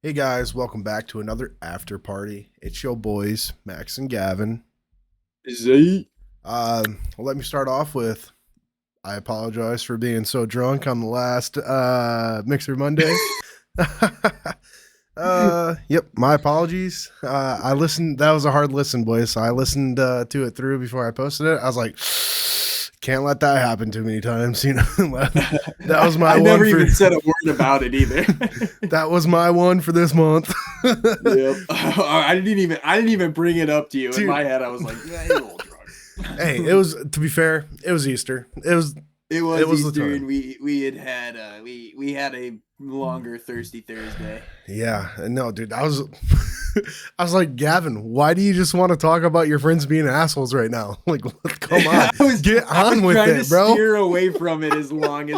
Hey guys, welcome back to another after party. It's your boys, Max and Gavin. Z. Let me start off with I apologize for being so drunk on the last Mixer Monday. Yep, my apologies. I listened, that was a hard listen, boys. So I listened to it through before I posted it. I was like, can't let that happen too many times. That was my I one never for even said a word about it either. that was my one for this month. Yep. I didn't even bring it up to you. In Dude, my head, I was like, yeah, you're a little hey, drunk. it was, to be fair, it was Easter. It It was was the Easter, time. and we had a longer thirsty Thursday. Yeah, no, dude, I was I was like, Gavin, why do you just want to talk about your friends being assholes right now? Like, come on, I was get I was on with trying to it, bro. steer away from it as much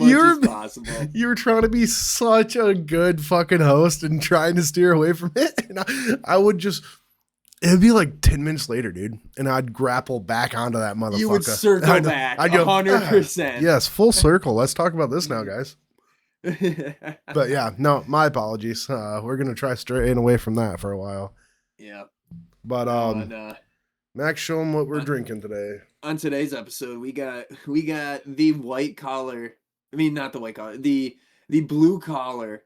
You're as possible. you're trying to be such a good fucking host and trying to steer away from it. And I would just it'd be like 10 minutes later, dude, and I'd grapple back onto that You would motherfucker. circle back I'd a go, hundred percent. yes, full circle. Let's talk about this now, guys. But yeah, no, my apologies. We're gonna try straying away from that for a while. Yeah. But No, and Max, show them what we're uh, drinking today. on today's episode, we got the white collar. I mean, not the white collar, the blue collar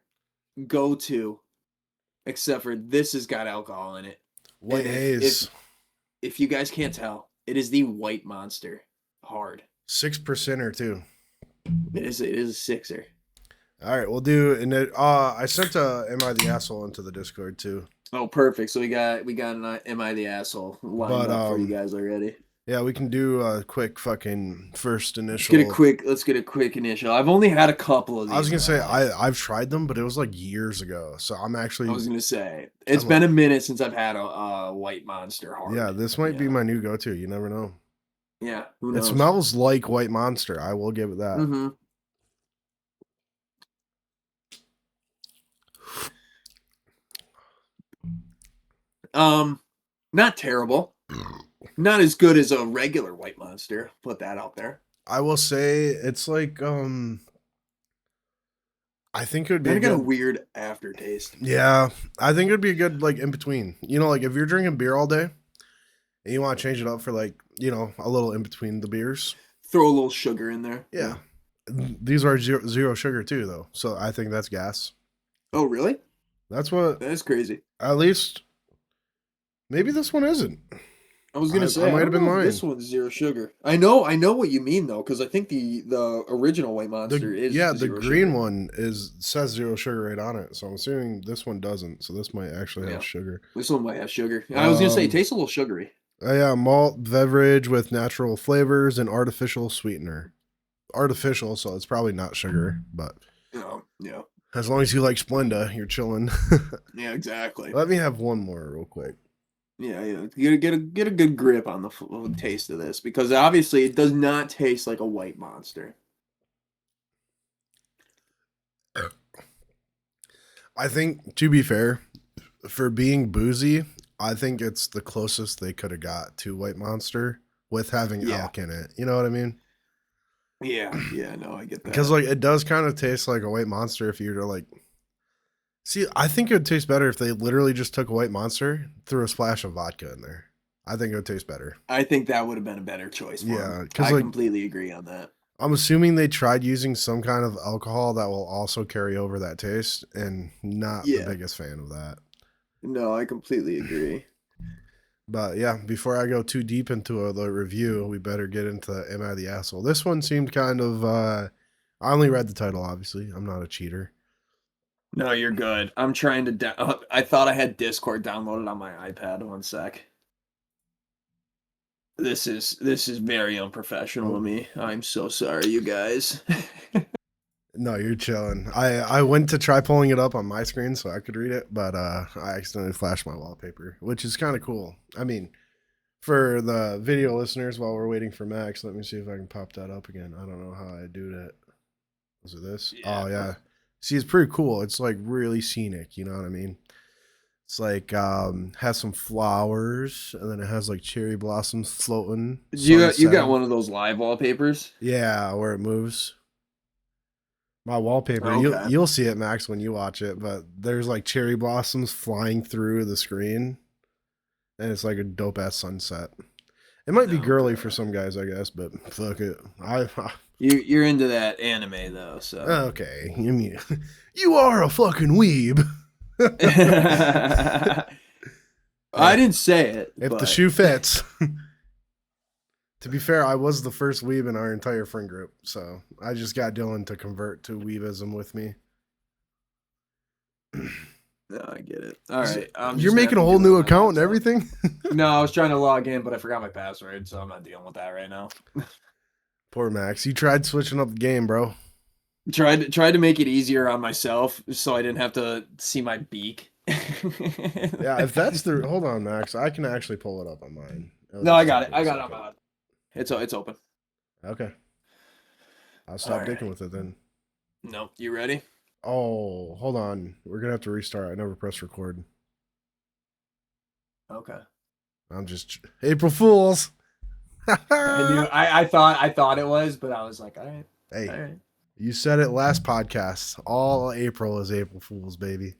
go to. Except for this has got alcohol in it, White and if haze, if you guys can't tell, it is the white monster. Hard. 6% or two. It is a sixer. All right, we'll do. And I sent "Am I the Asshole" into the Discord too. Oh, perfect. So we got an Am I the Asshole lined But up for you guys already. yeah, we can do a quick fucking first Let's get a initial. quick. Let's get a quick initial. I've only had a couple of I was these gonna in my say life. I've tried them, but it was like years ago. So I'm I actually was gonna say it's I'm like, been a minute since I've had a white monster yeah, hard. this might be Yeah, my new go-to. You never know. yeah. Who It knows? smells like White Monster. I will give it that. Mm-hmm. Um, not terrible. Not as good as a regular white monster. Put that out there. I will say it's like I think it would be Then a it got a good. weird aftertaste. Yeah, I think it'd be a good like in between. Like if you're drinking beer all day and you want to change it up for like a little in between the beers. Throw a little sugar in there. Yeah, Yeah. these are zero sugar too, though. So I think that's gas. Oh, really? That's what That is crazy. at least maybe this one isn't. I was gonna I say I might have don't been know if lying. this one's zero sugar. I know what you mean though, because I think the original white monster is The zero green sugar. one says zero sugar right on it. So I'm assuming this one doesn't. So this might actually have Yeah, sugar. this one might have sugar. I was gonna say it Um, tastes a little sugary. yeah, malt beverage with natural flavors and artificial sweetener. Artificial, so it's probably not sugar, but Yeah, as long as you like Splenda, you're chilling. yeah, exactly. Let me have one more real quick. Yeah, yeah. Get a good grip on the taste of this because obviously it does not taste like a white monster. I think, to be fair, for being boozy, I think it's the closest they could have got to White Monster with having Yeah, elk in it. You know what I mean? yeah, yeah. No, I get Because that. like it does kind of taste like a White Monster if you were to like see. I think it would taste better if they literally just took a White Monster, threw a splash of vodka in there. I think it would taste better. I think that would have been a better choice for him. Yeah, because I like completely agree on that. I'm assuming they tried using some kind of alcohol that will also carry over that taste, and not the Yeah, biggest fan of that. no, I completely agree. But yeah, before I go too deep into the review, we better get into Am I the Asshole? This one seemed kind of. I only read the title, obviously. I'm not a cheater. No, you're good. I'm trying to. I thought I had Discord downloaded on my iPad. One sec. This is very unprofessional of Oh, me. I'm so sorry, you guys. no, you're chilling. I went to try pulling it up on my screen so I could read it, but I accidentally flashed my wallpaper, which is kind of cool. I mean, for the video listeners, while we're waiting for Max, let me see if I can pop that up again. I don't know how I do that. Was it this? Yeah. Oh, yeah. See, it's pretty cool. It's like really scenic. You know what I mean? It's like has some flowers, and then it has like cherry blossoms floating, You sun got setting. one of those live wallpapers? Yeah, where it moves. My wallpaper, Okay. you'll see it, Max, when you watch it, but there's like cherry blossoms flying through the screen, and it's like a dope ass sunset. It might be girly for Okay. some guys, I guess, but fuck it. You're into that anime though, so. Okay. I mean, you are a fucking weeb. I Hey, didn't say it, if the but shoe fits. To be fair, I was the first weeb in our entire friend group, so I just got Dylan to convert to weebism with me. no, I get it. All right, I'm You're just gonna have making a to whole do it new on my account and laptop. everything? No, I was trying to log in, but I forgot my password, so I'm not dealing with that right now. Poor Max. You tried switching up the game, bro. Tried to make it easier on myself so I didn't have to see my beak. Yeah, if that's the hold on, Max, I can actually pull it up on mine. It'll No, I just got take it. me a I got it on second. my. It's open. Okay, I'll All stop dicking right. with it then. No, you ready? Oh, hold on. We're gonna have to restart. I never pressed record. Okay. I'm just April Fools. I knew. Hey, I thought it was, but I was like, all right, all right. you said it last podcast. All April is April Fools, baby.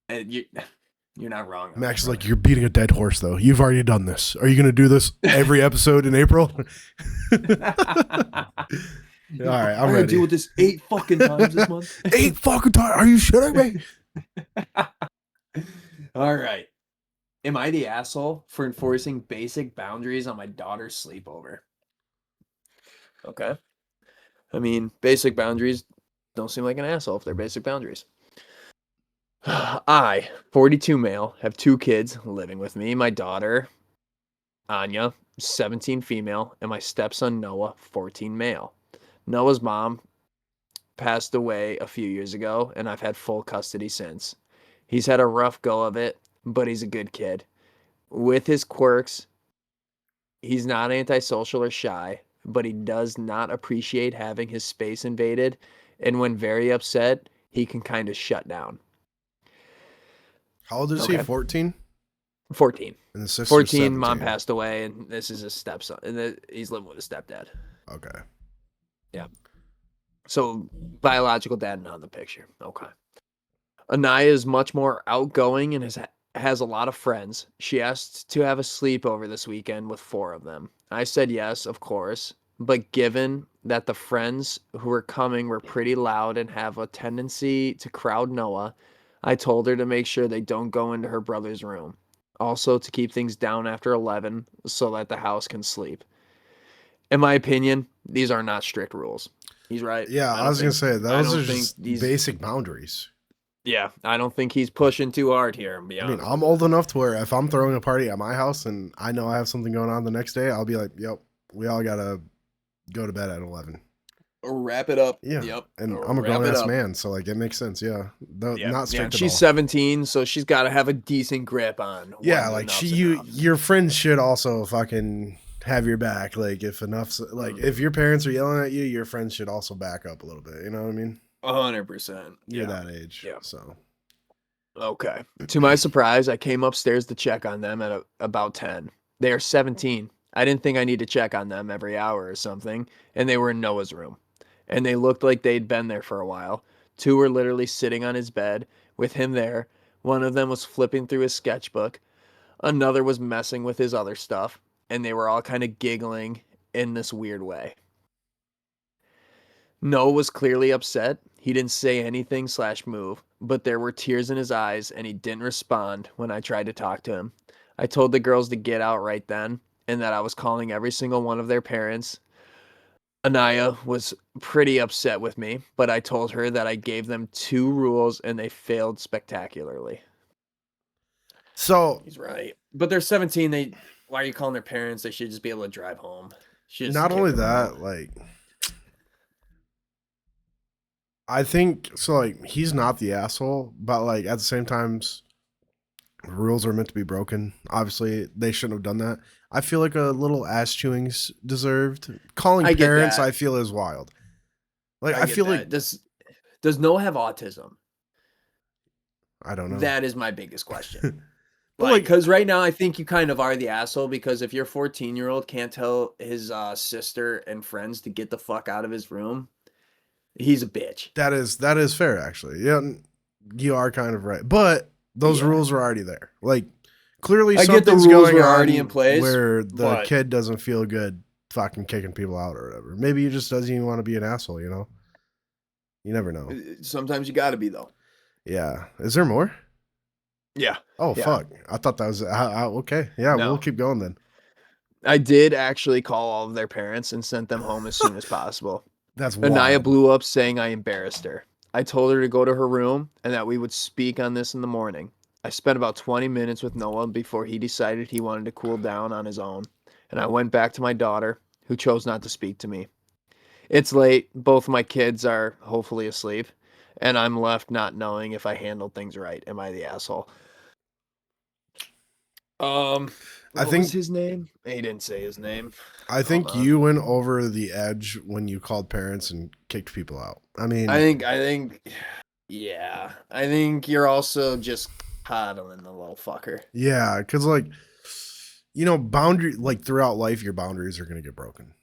And you're not wrong. On Max that, is like, brother. you're beating a dead horse, though. You've already done this. Are you going to do this every episode in April? All right, I I'm gotta deal ready. with this 8 fucking times this month. 8 fucking times. Are you shitting me? All right. Am I the asshole for enforcing basic boundaries on my daughter's sleepover? Okay. I mean, basic boundaries don't seem like an asshole if they're basic boundaries. I, 42 male, have 2 kids living with me. My daughter, Anya, 17 female, and my stepson, Noah, 14 male. Noah's mom passed away a few years ago, and I've had full custody since. He's had a rough go of it, but he's a good kid. With his quirks, he's not antisocial or shy, but he does not appreciate having his space invaded, and when very upset, he can kind of shut down. How old is he? Okay. 14? 14. And the sister's 14, mom 17. passed away, and this is his stepson, and he's living with his stepdad. Okay. Yeah. So, biological dad not in the picture. Okay. Anaya is much more outgoing and has a lot of friends. She asked to have a sleepover this weekend with 4 of them. I said yes, of course, but given that the friends who were coming were pretty loud and have a tendency to crowd Noah, I told her to make sure they don't go into her brother's room. Also, to keep things down after 11 so that the house can sleep. In my opinion, these are not strict rules. He's right. Yeah, I I don't was going think to say, I those are don't think just these basic boundaries. yeah, I don't think he's pushing too hard here, to be I mean, honest I'm with you. old enough to where if I'm throwing a party at my house and I know I have something going on the next day, I'll be like, yep, we all got to go to bed at 11. Wrap it up. Yeah. Yep. And I'm a Wrap grown it ass up. man. So, like, it makes sense. Yeah. Yeah. Not Yeah. strict And at she's all. 17, so she's got to have a decent grip on Yeah. when Like, enough's enough. your friends should also fucking have your back. Like, if enough's, like, if your parents are yelling at you, your friends should also back up a little bit. You know what I mean? 100%. You're Yeah. that age. Yeah. So, Okay. To my surprise, I came upstairs to check on them at about 10. They are 17. I didn't think I need to check on them every hour or something, and they were in Noah's room. And they looked like they'd been there for a while. 2 were literally sitting on his bed with him there. One of them was flipping through his sketchbook. Another was messing with his other stuff, and they were all kind of giggling in this weird way. Noah was clearly upset. He didn't say anything slash move, but there were tears in his eyes, and he didn't respond when I tried to talk to him. I told the girls to get out right then, and that I was calling every single one of their parents. Anaya was pretty upset with me, but I told her that I gave them 2 rules and they failed spectacularly. so He's right. But they're 17. Why are you calling their parents? They should just be able to drive home. Should just not kick only them out. that, like, I think so. Like, he's not the asshole, but like at the same times, rules are meant to be broken. Obviously, they shouldn't have done that. I feel like a little ass chewing's deserved. Calling I get parents, that. I feel is wild. Like, I I get feel like that. Does Noah have autism? I don't know, That is my biggest question. but Like, like, because right now I think you kind of are the asshole because if your 14-year-old can't tell his sister and friends to get the fuck out of his room, He's a bitch. That is fair, actually. Yeah, you are kind of right. But those Yeah. rules are already there. Like, clearly I get the something's rules going were already in on place, where the but kid doesn't feel good fucking kicking people out or whatever. Maybe he just doesn't even want to be an asshole, you know? You never know. sometimes you got to be though. Yeah. Is there more? Yeah. Oh, Yeah. fuck. I thought that was okay. Yeah, we'll No. keep going then. I did actually call all of their parents and sent them home as soon as possible. That's Anaya wild. blew up saying I embarrassed her. I told her to go to her room and that we would speak on this in the morning. I spent about 20 minutes with Noah before he decided he wanted to cool down on his own, and I went back to my daughter, who chose not to speak to me. It's late, both my kids are hopefully asleep, and I'm left not knowing if I handled things right. Am I the asshole? I What was think his name? He didn't say his name. I Hold think on. you went over the edge when you called parents and kicked people out. I mean, I think, yeah. I think you're also just coddling the little fucker. yeah, because like, you know, boundary like throughout life, your boundaries are gonna get broken.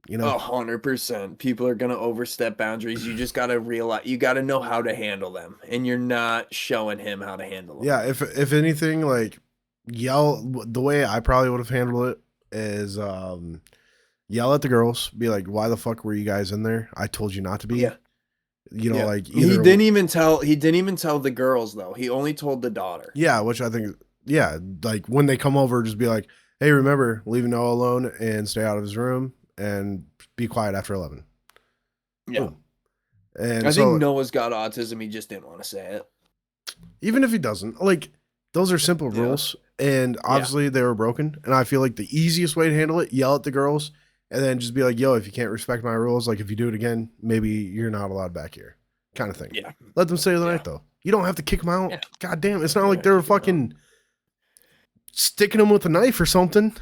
You know, 100%. People are gonna overstep boundaries. You just gotta realize you gotta know how to handle them, and you're not showing him how to handle them. yeah. If anything, like yell. The way I probably would have handled it is yell at the girls, be like, "Why the fuck were you guys in there? I told you not to be." Yeah, You know, yeah. like He either didn't even tell. He didn't even tell the girls though. He only told the daughter. yeah, which I think yeah, like when they come over, just be like, "Hey, remember, leave Noah alone and stay out of his room and be quiet after 11." Yeah, Boom. And I think so Noah's got autism. He just didn't want to say it. even if he doesn't, like those are simple Yeah, rules, and yeah, obviously they were broken. And I feel like the easiest way to handle it, yell at the girls, and then just be like, "Yo, if you can't respect my rules, like if you do it again, maybe you're not allowed back here," kind of thing. yeah, Let them stay the yeah, night though. You don't have to kick them out. yeah. God damn, it's not Yeah, like they were kick him out. fucking sticking them with a knife or something.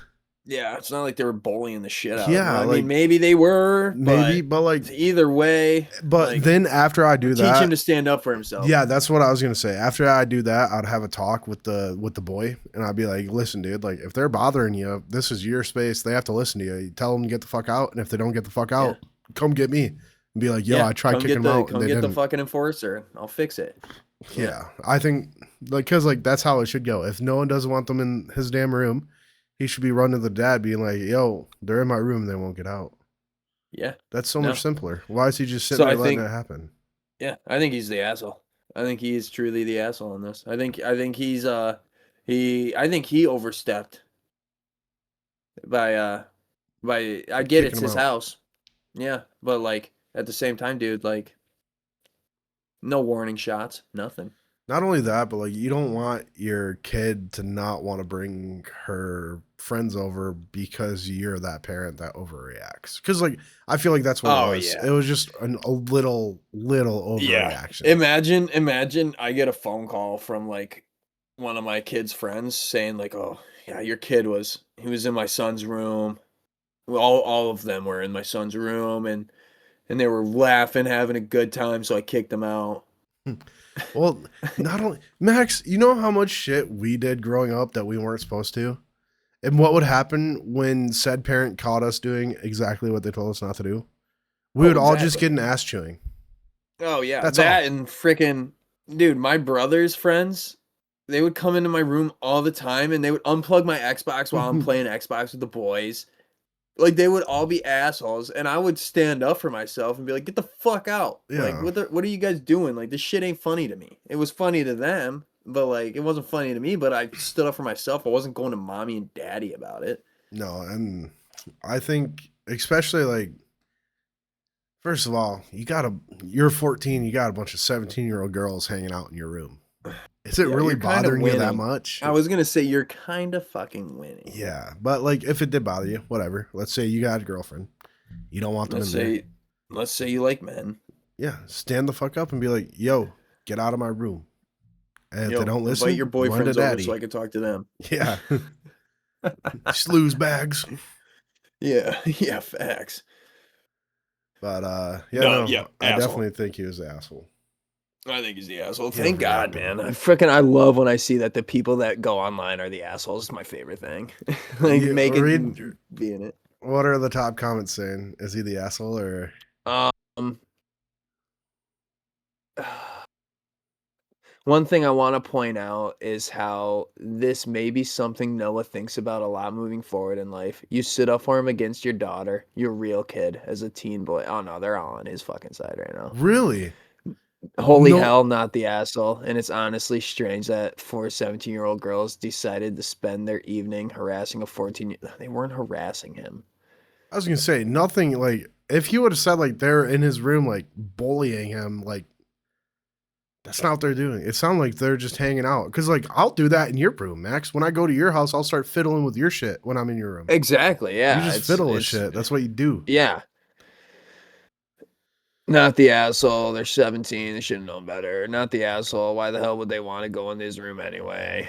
Yeah, it's not like they were bullying the shit out of him. Yeah, I like mean, maybe they were, maybe, but but like, either way, but like, then after I do teach him that, to stand up for himself. yeah, that's what I was gonna say. After I do that, I'd have a talk with the boy, and I'd be like, "Listen, dude, like if they're bothering you, this is your space. They have to listen to you. You tell them to get the fuck out, and if they don't get the fuck Yeah, out, come get me and be like, yo, yeah. I tried kicking them out, and Come they get the didn't. fucking enforcer. I'll fix it. Yeah, Yeah, I think like because like that's how it should go. If no one doesn't want them in his damn room, he should be running to the dad, being like, "Yo, they're in my room. They won't get out." yeah. That's so much No. simpler. Why is he just So sitting there I letting think, it happen? yeah, I think he's the asshole. I think he is truly the asshole in this. I think he overstepped by I get Kicking it's him his out. house. Yeah, but like at the same time, dude, like no warning shots, nothing. Not only that, but like you don't want your kid to not want to bring her friends over because you're that parent that overreacts. Because like I feel like that's what it Oh was. yeah. It was just a little Yeah. overreaction. Imagine I get a phone call from like one of my kid's friends saying like, "Oh, yeah, your kid was he was in my son's room." Well, all of them were in my son's room and they were laughing, having a good time, so I kicked them out. Well, not only Max, you know how much shit we did growing up that we weren't supposed to, and what would happen when said parent caught us doing exactly what they told us not to do? We would Oh, all just exactly. get an ass chewing. Oh yeah, That's all. that and freaking dude, my brother's friends, they would come into my room all the time and they would unplug my Xbox while I'm playing Xbox with the boys. Like they would all be assholes, and I would stand up for myself and be like, "Get the fuck out! Like, Yeah. what are you guys doing? Like, this shit ain't funny to me. It was funny to them, but like, it wasn't funny to me. But I stood up for myself. I wasn't going to mommy and daddy about it. No, and I think especially like first of all, you're 14, you got a bunch of 17-year-old girls hanging out in your room. Is it Yeah, really you're kind of bothering you that winning. much? I was gonna say you're kind of fucking winning. Yeah, but like if it did bother you, whatever. Let's say you got a girlfriend. You don't want them Let's in there. say, let's say you like men. Yeah, stand the fuck up and be like, "Yo, get out of my room." And if they Yo, don't invite listen, your run to boyfriends over so daddy. I can talk to them. Yeah. Sleaze bags. Yeah, yeah, facts. But yeah, No, yeah, no, I asshole. definitely think he was the asshole. I think he's the asshole. He Thank God, overreacted. man. I love when I see that the people that go online are the assholes. It's my favorite thing. Like You making read being it. what are the top comments saying? Is he the asshole or Um, One thing I want to point out is how this may be something Noah thinks about a lot moving forward in life. You stood up for him against your daughter, your real kid, as a teen boy. Oh no, they're all on his fucking side right now. Really? Holy No, hell, not the asshole. And it's honestly strange that 4 17-year-old girls decided to spend their evening harassing a 14. They weren't harassing him. I was gonna say nothing. Like if he would have said like they're in his room like bullying him, like that's not what they're doing. It sounds like they're just hanging out. Cause like I'll do that in your room, Max. When I go to your house, I'll start fiddling with your shit when I'm in your room. Exactly. You Yeah. just fiddle with shit. That's what you do. Yeah. Not the asshole. They're 17. They should have known better. Not the asshole. Why the hell would they want to go in his room anyway?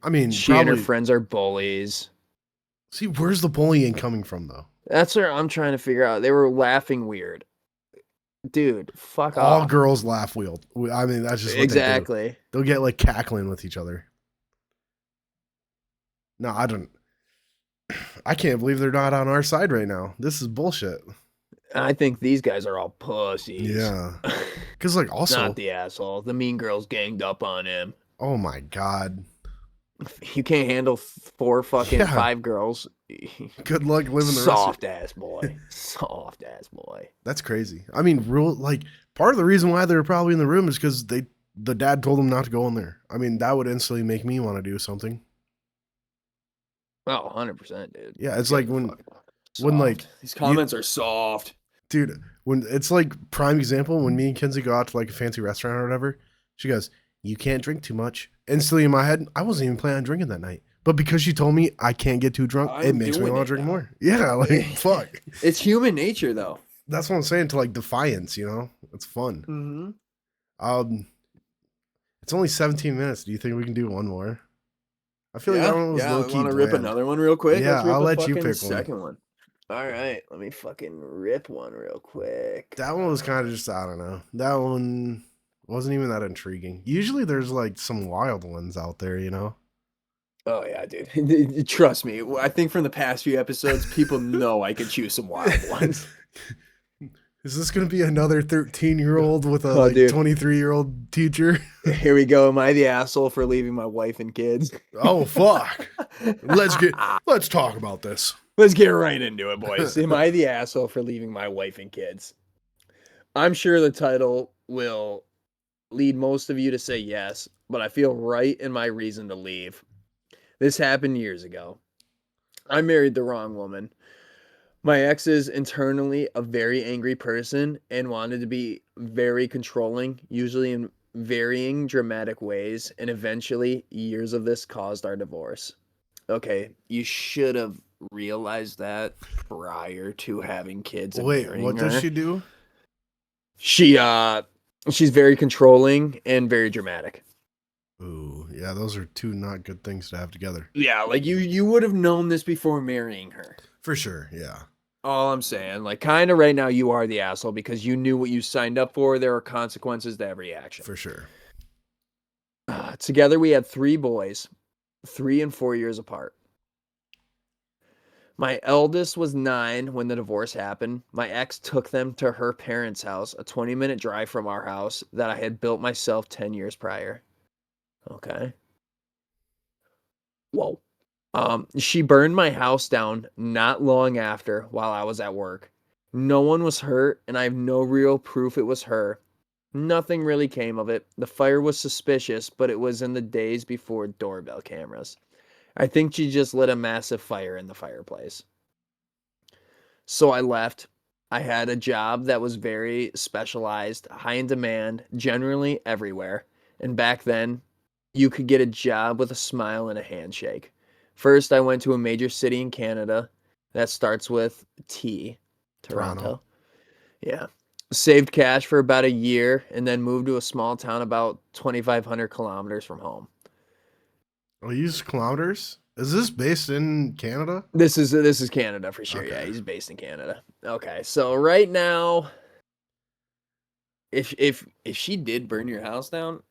I mean, She and her probably. friends are bullies. See, where's the bullying coming from though? That's what I'm trying to figure out. They were laughing weird. Dude, fuck All off. girls laugh weird. I mean, that's just what Exactly. they do. They'll get like cackling with each other. No, I don't. I can't believe they're not on our side right now. This is bullshit. I think these guys are all pussies. Yeah. Because like also, Not the asshole. The mean girls ganged up on him. oh my god. You can't handle 4 Yeah. 5 girls. Good luck living the rest. Soft ass boy. Soft ass boy. That's crazy. I mean, like part of the reason why they were probably in the room is because the dad told them not to go in there. I mean, that would instantly make me want to do something. Oh, 100%, dude. Yeah, it's like when Soft. like These comments are soft. dude, when it's like prime example when me and Kinsey go out to like a fancy restaurant or whatever, she goes, "You can't drink too much." Instantly in my head, I wasn't even planning on drinking that night. But because she told me I can't get too drunk, it makes me want to drink more. Yeah, like fuck. It's human nature, though. That's what I'm saying, to like defiance, you know? It's fun. Mm-hmm. It's only 17 minutes. Do you think we can do one more? I feel like that one was low key. Want to rip another one real quick? Yeah, Let's rip I'll let you fucking pick second one. All right, let me fucking rip one real quick. That one was kind of just, I don't know. That one wasn't even that intriguing. Usually there's like some wild ones out there, you know? Oh yeah, dude. Trust me. I think from the past few episodes, people know I can choose some wild ones. Is this going to be another 13-year-old with a 23-year-old teacher? Here we go. Am I the asshole for leaving my wife and kids? Oh, fuck. Let's talk about this. Let's get right into it, boys. Am I the asshole for leaving my wife and kids? I'm sure the title will lead most of you to say yes, but I feel right in my reason to leave. This happened years ago. I married the wrong woman. My ex is internally a very angry person and wanted to be very controlling, usually in varying dramatic ways, and eventually years of this caused our divorce. Okay, you should have realized that prior to having kids. Wait, what does she do? She's very controlling and very dramatic. Ooh, yeah, those are two not good things to have together. Yeah, like you would have known this before marrying her. For sure, yeah. All I'm saying, like, kind of right now, you are the asshole because you knew what you signed up for. There are consequences to every action. For sure. Together, we had 3 boys, 3 and 4 years apart. My eldest was 9 when the divorce happened. My ex took them to her parents' house, a 20-minute drive from our house that I had built myself 10 years prior. Okay. Whoa. She burned my house down not long after while I was at work. No one was hurt, and I have no real proof it was her. Nothing really came of it. The fire was suspicious, but it was in the days before doorbell cameras. I think she just lit a massive fire in the fireplace. So I left. I had a job that was very specialized, high in demand, generally everywhere. And back then, you could get a job with a smile and a handshake. First, I went to a major city in Canada that starts with T, Toronto. Yeah. Saved cash for about a year and then moved to a small town about 2,500 kilometers from home. Oh, you use kilometers? Is this based in Canada? This is Canada for sure. Okay. Yeah, he's based in Canada. Okay, so right now, if she did burn your house down,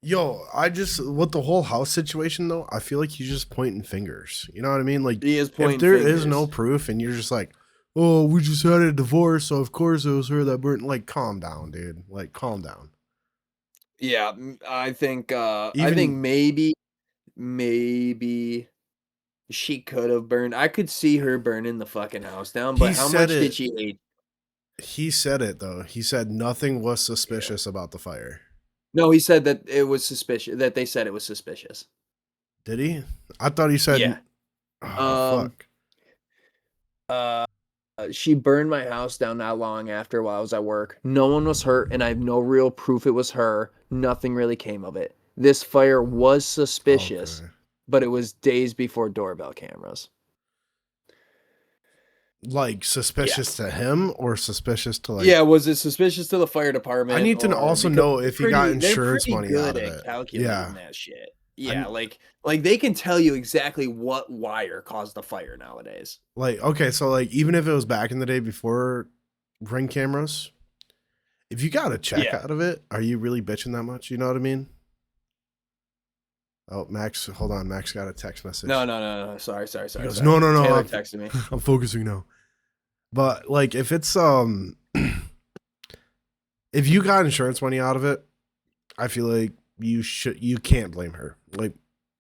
yo, with the whole house situation though, I feel like he's just pointing fingers. You know what I mean? Like, he is pointing if there fingers. is no proof, and you're just like, oh, we just had a divorce, so of course it was her that burned. Like, calm down, dude. Like, calm down. Yeah, I think Even maybe she could have burned. I could see her burning the fucking house down, he but how said much did it. she hate? He said it though. He said nothing was Yeah. suspicious about the fire. No, he said that it was suspicious. That they said it was suspicious. Did he? I thought he said, Yeah. "Oh Um. fuck." Uh. She burned my house down not long after while I was at work. No one was hurt, and I have no real proof it was her. Nothing really came of it. This fire was suspicious, Okay. but it was days before doorbell cameras. Like Yeah. suspicious to him or suspicious to like. Yeah, was it suspicious to the fire I department need to or also because know if he got they're insurance pretty money out good of at it. calculating Yeah. that shit. I Yeah, like they can tell you exactly what wire caused the fire nowadays. like okay, so like even if it was back in the day before ring cameras, if you got a check Yeah. out of it, are you really bitching that much? You know what I mean? Oh, Max, hold on. Max got a text message. No. Sorry. He goes, Sorry. no. Taylor texted me. I'm focusing now. But like, if it's if you got insurance money out of it, I feel like you can't blame her. Like,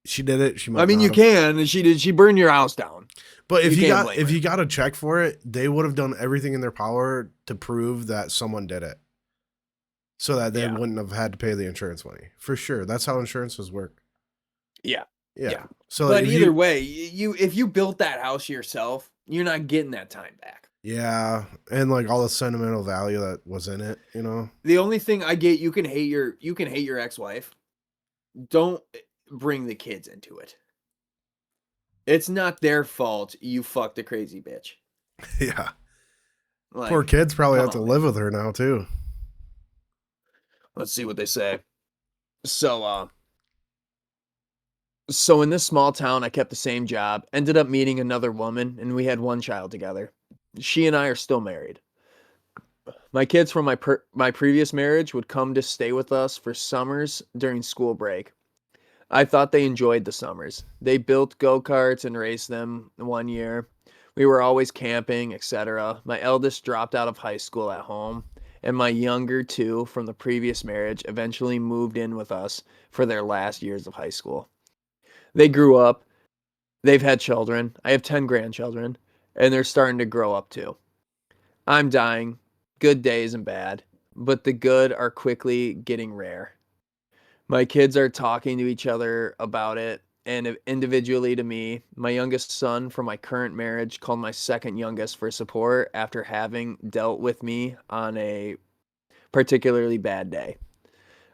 she did it. She might I mean, not you have. can. She burned your house down. But if You you can't got blame if her. you got a check for it, they would have done everything in their power to prove that someone did it, so that they Yeah. wouldn't have had to pay the insurance money. For sure, that's how insurances work. Yeah. Yeah. Yeah. So But if either you, way, if you built that house yourself, you're not getting that time back. yeah, and like all the sentimental value that was in it, you know. The only thing I get, you can hate your ex-wife. Don't bring the kids into it. It's not their fault you fucked a crazy bitch. Yeah. Like, Poor kids probably come have to on. live with her now too. Let's see what they say. So so in this small town, I kept the same job, ended up meeting another woman, and we had one child together. She and I are still married. My kids from my previous marriage would come to stay with us for summers during school break. I thought they enjoyed the summers. They built go-karts and raced them one year. We were always camping, etc. My eldest dropped out of high school at home, and my younger two from the previous marriage eventually moved in with us for their last years of high school. They grew up, they've had children. I have 10 grandchildren, and they're starting to grow up too. I'm dying, good days and bad, but the good are quickly getting rare. My kids are talking to each other about it and individually to me. My youngest son from my current marriage called my second youngest for support after having dealt with me on a particularly bad day.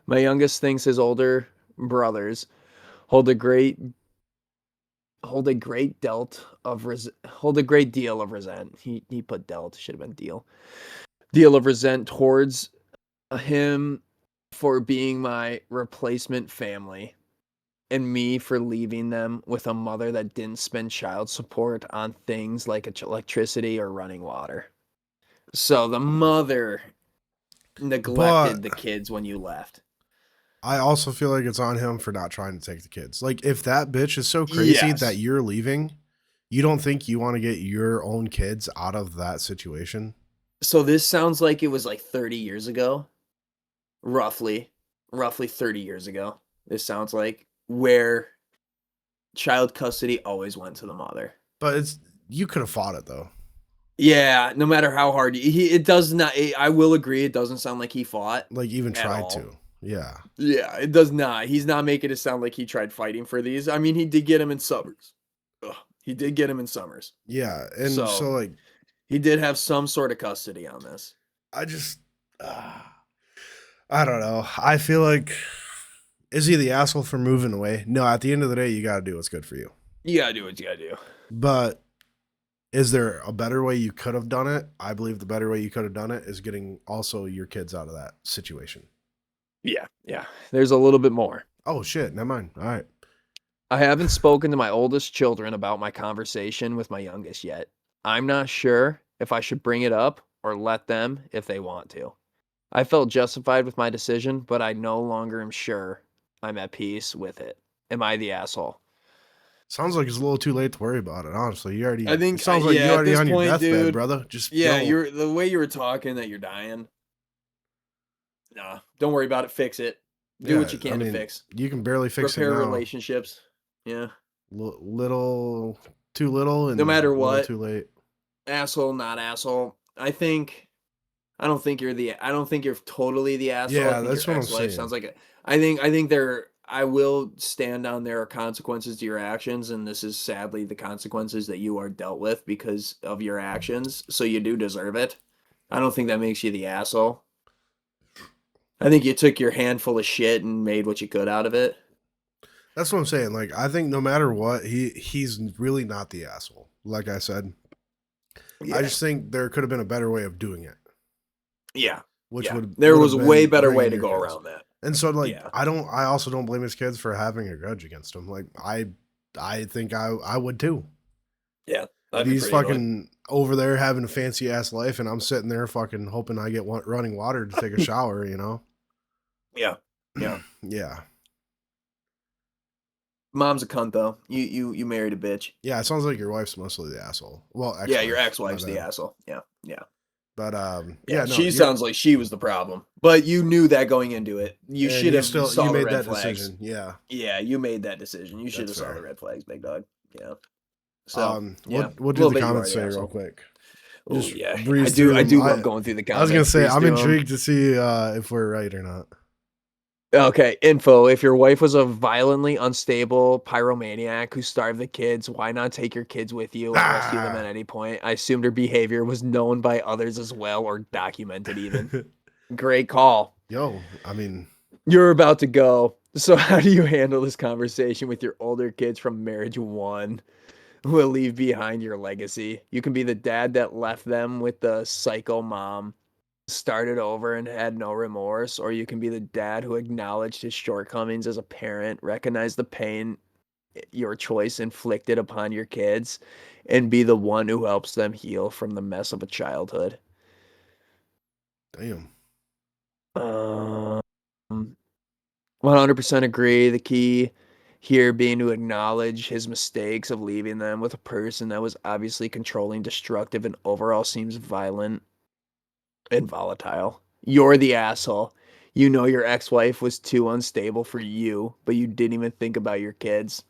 My youngest thinks his older brothers hold a great hold a great deal of resent. He put dealt, should have been deal of resent towards him for being my replacement family and me for leaving them with a mother that didn't spend child support on things like electricity or running water. So the mother But neglected the kids when you left. I also feel like it's on him for not trying to take the kids. Like if that bitch is so crazy that Yes. you're leaving, you don't think you want to get your own kids out of that situation? So this sounds like it was like 30 years ago, roughly 30 years ago. This sounds like where child custody always went to the mother. But it's you could have fought it though. Yeah, no matter how hard it does not. I will agree, it doesn't sound like he fought Like even at tried all. to. Yeah. Yeah, it does not. He's not making it sound like he tried fighting for these. I mean, he did get him in summers. Ugh, he did get him in summers. Yeah. And so So like he did have some sort of custody on this. I just I don't know. I feel like is he the asshole for moving away? No, at the end of the day, you got to do what's good for you. You gotta do what you gotta do. But is there a better way you could have done it? I believe the better way you could have done it is getting also your kids out of that situation. Yeah. There's a little bit more. Oh shit, never mind. All right. I haven't spoken to my oldest children about my conversation with my youngest yet. I'm not sure if I should bring it up or let them if they want to. I felt justified with my decision, but I no longer am sure I'm at peace with it. Am I the asshole? Sounds like it's a little too late to worry about it. Honestly, you already. I think, It sounds like yeah, you at already this on your point, deathbed, dude. brother. Just Yeah, go. the way you were talking that you're dying. Nah, don't worry about it. Fix it. Do what Yeah, you I can to mean, fix. you can barely fix it Repair now. relationships. Yeah. Little too little No and matter little what, too late. asshole, not asshole. I don't think you're totally the asshole. I Yeah, think that's your what I'm ex-wife saying. sounds like it. I think I will stand on there are consequences to your actions, and this is sadly the consequences that you are dealt with because of your actions. So you do deserve it. I don't think that makes you the asshole. I think you took your handful of shit and made what you could out of it. That's what I'm saying. Like, I think no matter what, he's really not the asshole. Like I said, I Yeah. just think there could have been a better way of doing it, Yeah. which Yeah. There would was have a way been better way bringing to your go kids. around that. And so, like, Yeah. I also don't blame his kids for having a grudge against him. Like, I think I would too. Yeah. If That'd be he's pretty annoying. fucking over there having a fancy ass life, and I'm sitting there fucking hoping I get running water to take a shower, you know? Yeah. Yeah. Yeah. Mom's a cunt though. You married a bitch. Yeah, it sounds like your wife's mostly the asshole. Well, Yeah, your ex-wife, my ex-wife's the bad. asshole. Yeah. Yeah. But Yeah, yeah, no, she you're sounds like she was the problem. But you knew that going into it. You and should you have still you saw the made red that flags. decision. Yeah, Yeah, you made that decision. You should that's have saw the fair. red flags, big dog. Yeah. So, yeah, What a do little the bit you are comments the say real asshole. quick? Oh Just yeah, breeze through I them. do love going through the I was gonna comments. say Breeze I'm through 'em. intrigued to see if we're right or not. Okay, info. If your wife was a violently unstable pyromaniac who starved the kids, why not take your kids with you and rescue them at Ah, any point? I assumed her behavior was known by others as well or documented even. Great call. yo, I mean, You're about to go. So how do you handle this conversation with your older kids from marriage one who will leave behind your legacy? You can be the dad that left them with the psycho mom, started over and had no remorse, or you can be the dad who acknowledged his shortcomings as a parent, recognized the pain your choice inflicted upon your kids, and be the one who helps them heal from the mess of a childhood. damn. Um, 100% agree. The key here being to acknowledge his mistakes of leaving them with a person that was obviously controlling, destructive, and overall seems violent and volatile. You're the asshole. You know your ex-wife was too unstable for you, but you didn't even think about your kids.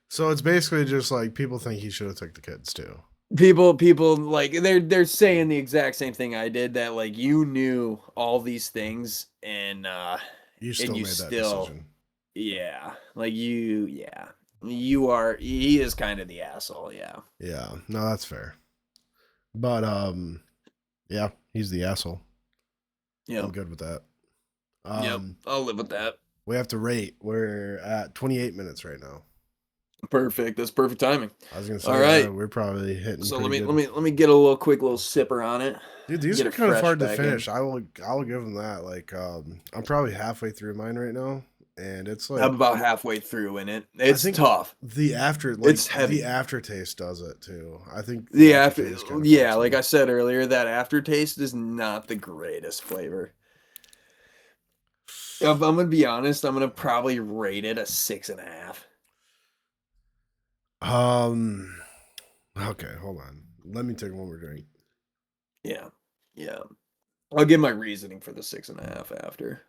So it's basically just like people think he should have took the kids too. People like they're saying the exact same thing I did, that like you knew all these things You and still you made that still, decision. yeah, like yeah, you are, he is kind of the asshole. Yeah. Yeah, no, that's fair. But yeah, he's the asshole. I'm Yep. good with that. Yep. I'll live with that. We have to rate. We're at 28 minutes right now. Perfect. That's perfect timing. I was gonna All say, right. we're probably hitting So pretty good. let me get a little quick little sipper on it. Dude, these Get are it kind of fresh hard to back in. finish. I'll give them that. Like, I'm probably halfway through mine right now, and it's like I'm about halfway through in it. I It's think tough. the It's heavy. aftertaste does it too. I think the The after, aftertaste kind of yeah, fucks like me. I said earlier, that aftertaste is not the greatest flavor. If I'm gonna be honest, I'm gonna probably rate it a 6.5. Um, okay, hold on. Let me take one more drink. Yeah, yeah. I'll give my reasoning for the 6.5 after.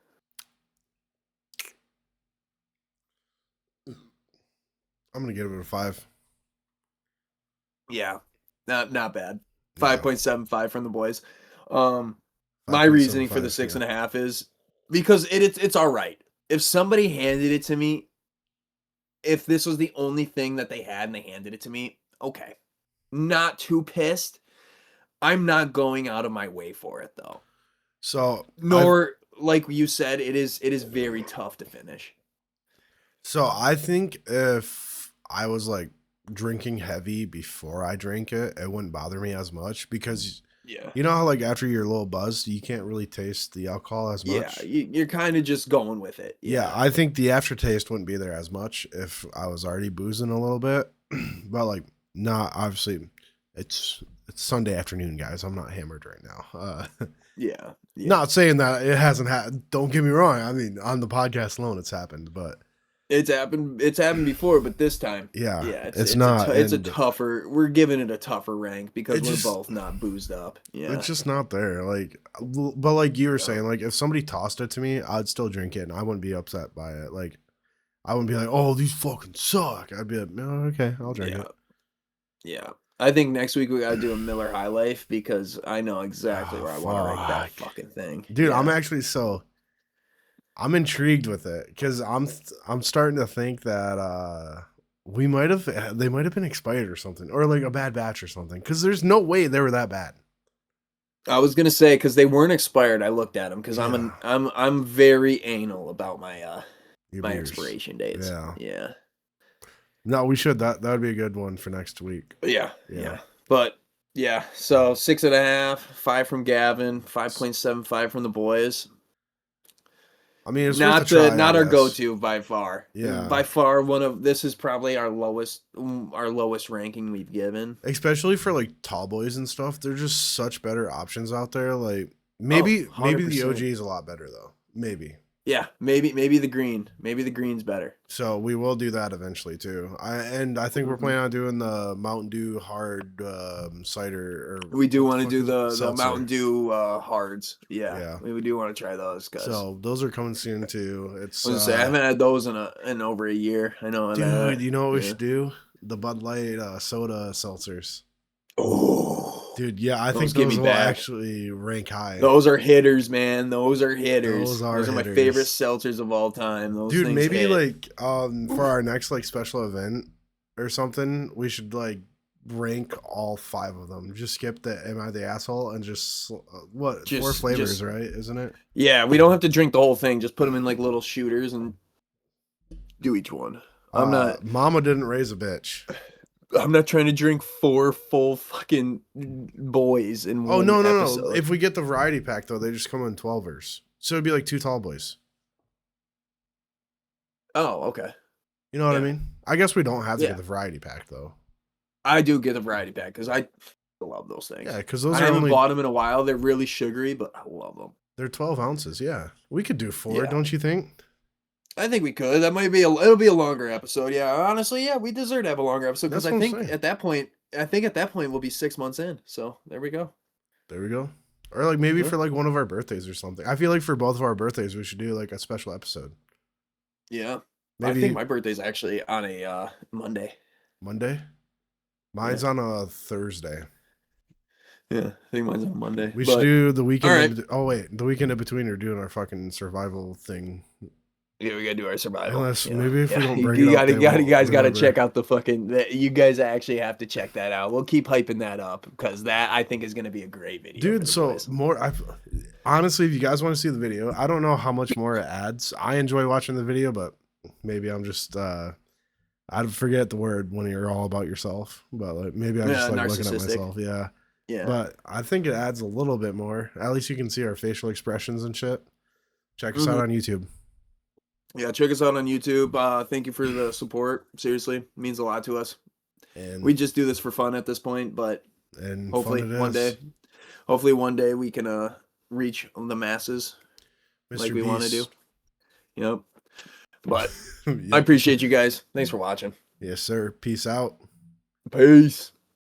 I'm gonna give it a 5. Yeah, not bad. Yeah, 5.75 from the boys. Um, my reasoning for the 5.75. six Yeah. and a half is because it's all right. If somebody handed it to me, if this was the only thing that they had and they handed it to me, okay, not too pissed. I'm not going out of my way for it though. So Nor, like you said, it is very tough to finish. I think if I was like drinking heavy before I drank it, it wouldn't bother me as much because Yeah. you know how like after you're a little buzzed, you can't really taste the alcohol as Yeah, much. you're kind of just going with it. Yeah, I think the aftertaste wouldn't be there as much if I was already boozing a little bit. But like not obviously it's Sunday afternoon, guys. I'm not hammered right now. Yeah. Yeah. Not saying that it hasn't happened. Don't get me wrong. I mean, on the podcast alone, it's happened, but It's happened. It's happened before, but this time, Yeah, yeah, it's not, it's a and tougher. We're giving it a tougher rank because it we're just both not boozed up. Yeah. it's just not there. Like, but like you were Yeah. saying, like if somebody tossed it to me, I'd still drink it, and I wouldn't be upset by it. Like, I wouldn't be like, "Oh, these fucking suck." I'd be like, "Oh, okay, I'll drink Yeah. it." Yeah. I think next week we gotta do a Miller High Life because I know exactly Oh, where I want to rank that fuck, fucking thing. dude, I'm Yeah. actually I'm intrigued with it because I'm starting to think that we might have they might have been expired or something, or like a bad batch or something. Because there's no way they were that bad. I was gonna say because they weren't expired. I looked at them because Yeah, I'm very anal about my your my beers. expiration dates. Yeah, Yeah. no, we should that would be a good one for next week. Yeah. Yeah, Yeah. But yeah. So 6.5, 5 from Gavin, 5.75 from the boys. I mean it's worth a try, I Not our guess. go-to by far. Yeah, By far one of this is probably our lowest ranking we've given. especially for like tall boys and stuff. They're just such better options out there. Like Oh, maybe the 100%. OG is a lot better though. Maybe. Yeah, maybe the green. Maybe the green's better. So we will do that eventually too. I think we're Mhm. planning on doing the Mountain Dew hard cider, or We do what the want to fuck do is it? the Mountain Seltzer. Dew hards. Yeah, Yeah. we do want to try those because So those are coming soon too. I It's was gonna say I haven't had those in over a year. I know dude, that. you know what we Yeah. should do? The Bud Light soda seltzers. Oh, Dude, yeah, I those think get those me will back. actually rank high. Those are hitters, man. Those are Those hitters. are Those are my favorite hitters. seltzers of all time. Those Dude, things maybe hit. like for our next like special event or something, we should like rank all five of them. Just skip the Am I the Asshole and just what, four flavors, Just right? Isn't it? yeah. We don't have to drink the whole thing. Just put them in like little shooters and do each one. I'm not. Mama didn't raise a bitch. I'm not trying to drink 4 full fucking boys in Oh one no. episode. If we get the variety pack though, they just come in 12ers. So it'd be like two tall boys. Oh, okay. You know what I Yeah. mean? I guess we don't have to get Yeah. the variety pack though. I do get the variety pack because I love those Yeah, things. because those I are haven't only bought them in a while. They're really sugary, but I love them. they're 12 ounces. Yeah, we could do four, Yeah. don't you think? I think we could. That might be it'll be a longer episode. Yeah, honestly, yeah, we deserve to have a longer episode because That's what I'm saying. I think at that point we'll be 6 months in. So there we go. There we go. Or like maybe Yeah. for like one of our birthdays or something. I feel like for both of our birthdays, we should do like a special episode. Yeah. I Maybe think my birthday's actually on a Monday. Monday. Mine's Yeah. on a Thursday. Yeah, I think mine's on Monday. We should But do the weekend. all right. Oh wait, the weekend in between. We're doing our fucking survival thing. Yeah, we gotta do our survival. Unless Yeah. maybe if we Yeah. don't bring it up, they You won't guys gotta remember. check out the fucking. You guys actually have to check that out. We'll keep hyping that up because that I think is gonna be a great video, for Dude, the so boys. more. Honestly, if you guys want to see the video, I don't know how much more it adds. I enjoy watching the video, but maybe I'm just I forget the word when you're all about yourself, but like maybe I just Yeah, like looking at narcissistic. myself. Yeah. Yeah. But I think it adds a little bit more. At least you can see our facial expressions and shit. Check us out on YouTube. Yeah, check us out on YouTube. Thank you for the support. Seriously, it means a lot to us. And We just do this for fun at this point, but hopefully fun it one is. day, hopefully one day we can reach the masses like we want to do. Beast. Yep. But Yep. I appreciate you guys. Thanks for watching. Yes, sir. Peace out. Peace.